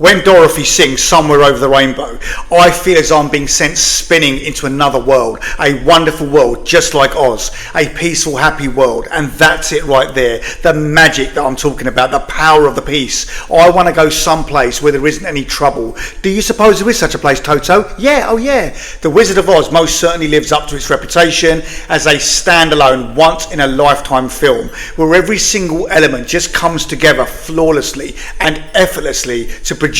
When Dorothy sings Somewhere Over the Rainbow, I feel as I'm being sent spinning into another world, a wonderful world just like Oz, a peaceful, happy world, and that's it right there, the magic that I'm talking about, the power of the peace. I want to go someplace where there isn't any trouble. Do you suppose there is such a place, Toto? Yeah, oh yeah. The Wizard of Oz most certainly lives up to its reputation as a standalone, once-in-a-lifetime film, where every single element just comes together flawlessly and effortlessly to produce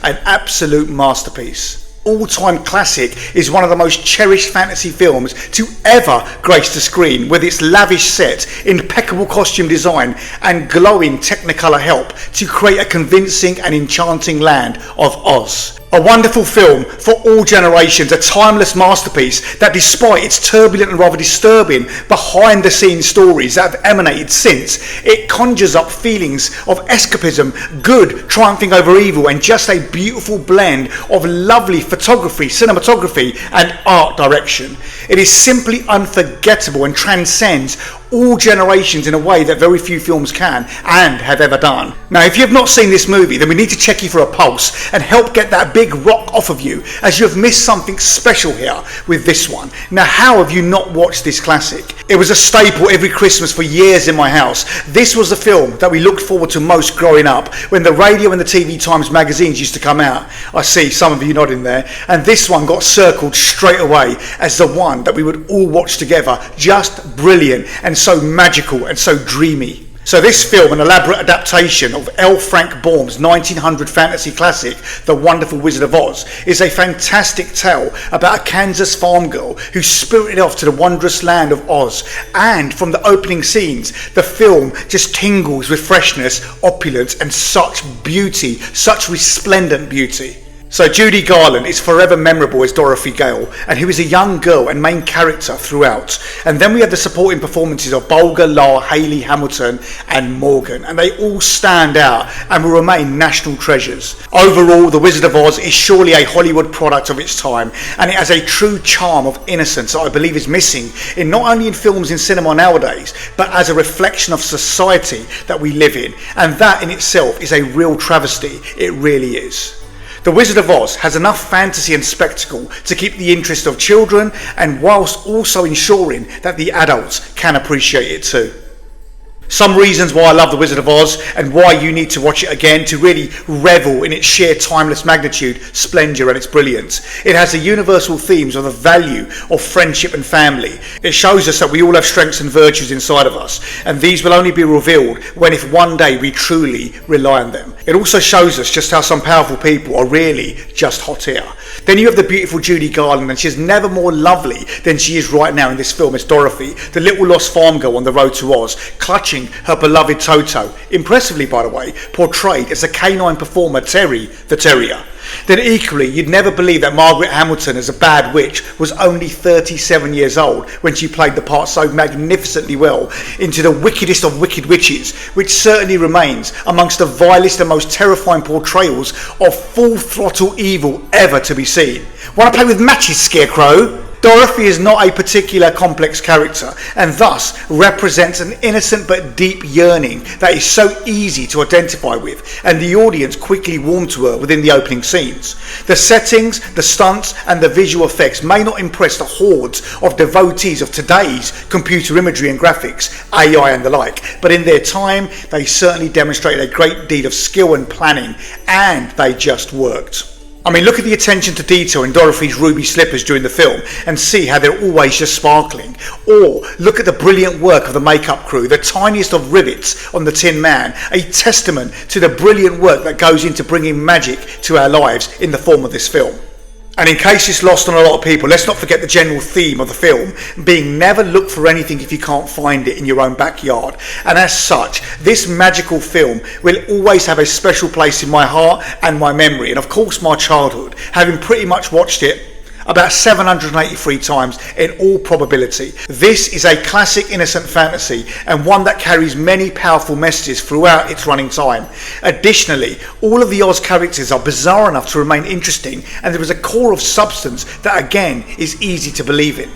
an absolute masterpiece. All-time classic is one of the most cherished fantasy films to ever grace the screen, with its lavish set, impeccable costume design and glowing Technicolor help to create a convincing and enchanting land of Oz. A wonderful film for all generations, a timeless masterpiece that, despite its turbulent and rather disturbing behind-the-scenes stories that have emanated since, it conjures up feelings of escapism, good triumphing over evil, and just a beautiful blend of lovely photography, cinematography and art direction. It is simply unforgettable and transcends all generations in a way that very few films can and have ever done. Now, if you have not seen this movie, then we need to check you for a pulse and help get that big rock off of you, as you have missed something special here with this one. Now, how have you not watched this classic? It was a staple every Christmas for years in my house. This was the film that we looked forward to most growing up, when the radio and the TV Times magazines used to come out. I see some of you nodding there. And this one got circled straight away as the one that we would all watch together. Just brilliant and so magical and so dreamy. So this film, an elaborate adaptation of L. Frank Baum's 1900 fantasy classic, The Wonderful Wizard of Oz, is a fantastic tale about a Kansas farm girl who's spirited off to the wondrous land of Oz. And from the opening scenes, the film just tingles with freshness, opulence, and such beauty, such resplendent beauty. So Judy Garland is forever memorable as Dorothy Gale, and who is a young girl and main character throughout. And then we have the supporting performances of Bolger, La, Haley, Hamilton and Morgan, and they all stand out and will remain national treasures. Overall, The Wizard of Oz is surely a Hollywood product of its time, and it has a true charm of innocence that I believe is missing in not only in films in cinema nowadays, but as a reflection of society that we live in, and that in itself is a real travesty. It really is. The Wizard of Oz has enough fantasy and spectacle to keep the interest of children, and whilst also ensuring that the adults can appreciate it too. Some reasons why I love The Wizard of Oz and why you need to watch it again to really revel in its sheer timeless magnitude, splendour and its brilliance. It has the universal themes of the value of friendship and family. It shows us that we all have strengths and virtues inside of us, and these will only be revealed when, if one day, we truly rely on them. It also shows us just how some powerful people are really just hot air. Then you have the beautiful Judy Garland, and she's never more lovely than she is right now in this film as Dorothy, the little lost farm girl on the road to Oz, clutching her beloved Toto, impressively by the way, portrayed as the canine performer Terry the Terrier. Then equally, you'd never believe that Margaret Hamilton as a bad witch was only 37 years old when she played the part so magnificently well into the wickedest of wicked witches, which certainly remains amongst the vilest and most terrifying portrayals of full-throttle evil ever to be seen. Want to play with matches, Scarecrow? Dorothy is not a particular complex character, and thus represents an innocent but deep yearning that is so easy to identify with, and the audience quickly warm to her within the opening scenes. The settings, the stunts and the visual effects may not impress the hordes of devotees of today's computer imagery and graphics, AI and the like, but in their time they certainly demonstrated a great deal of skill and planning, and they just worked. I mean, look at the attention to detail in Dorothy's ruby slippers during the film and see how they're always just sparkling. Or look at the brilliant work of the makeup crew, the tiniest of rivets on the Tin Man, a testament to the brilliant work that goes into bringing magic to our lives in the form of this film. And in case it's lost on a lot of people, let's not forget the general theme of the film being never look for anything if you can't find it in your own backyard. And as such, this magical film will always have a special place in my heart and my memory, and of course my childhood, having pretty much watched it about 783 times in all probability. This is a classic innocent fantasy, and one that carries many powerful messages throughout its running time. Additionally, all of the Oz characters are bizarre enough to remain interesting, and there is a core of substance that again is easy to believe in.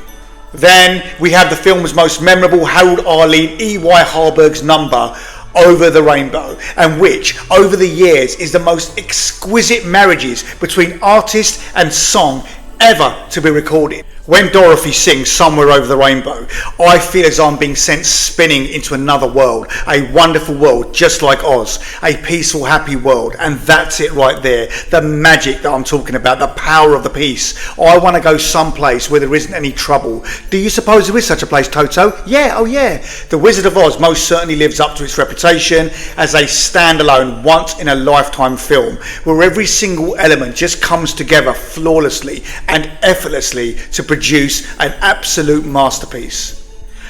Then we have the film's most memorable Harold Arlen E.Y. Harburg's number, over the rainbow, and which over the years is the most exquisite marriages between artist and song ever to be recorded. When Dorothy sings Somewhere Over the Rainbow, I feel as I'm being sent spinning into another world, a wonderful world just like Oz, a peaceful, happy world, and that's it right there, the magic that I'm talking about, the power of the peace. I want to go someplace where there isn't any trouble. Do you suppose there is such a place, Toto? Yeah, oh yeah. The Wizard of Oz most certainly lives up to its reputation as a standalone, once-in-a-lifetime film, where every single element just comes together flawlessly and effortlessly to produce an absolute masterpiece.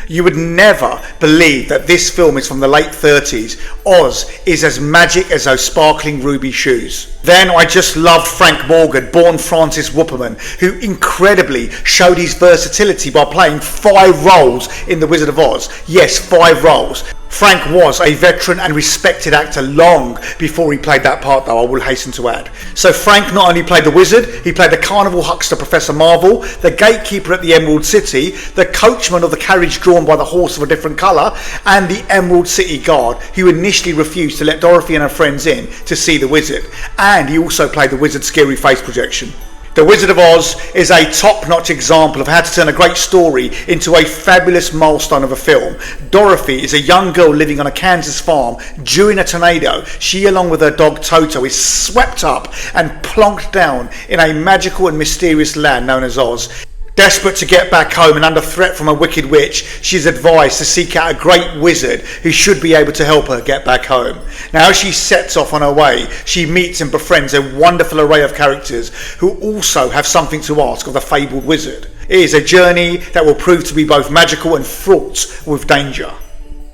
You would never believe that this film is from the late 30s. Oz is as magic as those sparkling ruby shoes. Then I just loved Frank Morgan, born Francis Whooperman, who incredibly showed his versatility by playing 5 roles in The Wizard of Oz. Yes, 5 roles. Frank was a veteran and respected actor long before he played that part, though, I will hasten to add. So Frank not only played the wizard, he played the carnival huckster Professor Marvel, the gatekeeper at the Emerald City, the coachman of the carriage drawn by the horse of a different colour, and the Emerald City Guard, who initially refused to let Dorothy and her friends in to see the wizard. And he also played the wizard's scary face projection. The Wizard of Oz is a top-notch example of how to turn a great story into a fabulous milestone of a film. Dorothy is a young girl living on a Kansas farm. During a tornado, she along with her dog Toto is swept up and plonked down in a magical and mysterious land known as Oz. Desperate to get back home and under threat from a wicked witch, she is advised to seek out a great wizard who should be able to help her get back home. Now, as she sets off on her way, she meets and befriends a wonderful array of characters who also have something to ask of the fabled wizard. It is a journey that will prove to be both magical and fraught with danger.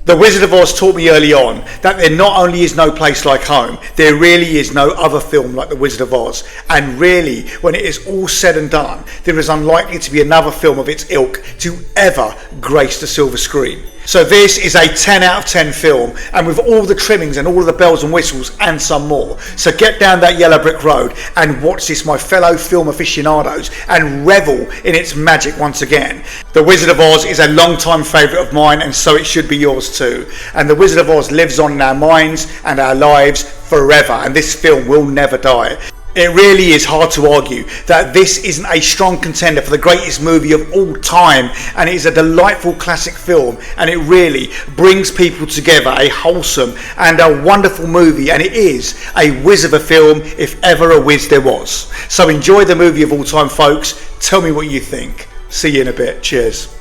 The Wizard of Oz taught me early on that there not only is no place like home, there really is no other film like The Wizard of Oz. And really, when it is all said and done, there is unlikely to be another film of its ilk to ever grace the silver screen. So this is a 10 out of 10 film, and with all the trimmings and all of the bells and whistles and some more. So get down that yellow brick road and watch this, my fellow film aficionados, and revel in its magic once again. The Wizard of Oz is a long-time favourite of mine, and so it should be yours too. And The Wizard of Oz lives on in our minds and our lives forever, and this film will never die. It really is hard to argue that this isn't a strong contender for the greatest movie of all time, and it is a delightful classic film, and it really brings people together, a wholesome and a wonderful movie, and it is a whiz of a film if ever a whiz there was. So enjoy the movie of all time, folks. Tell me what you think. See you in a bit. Cheers.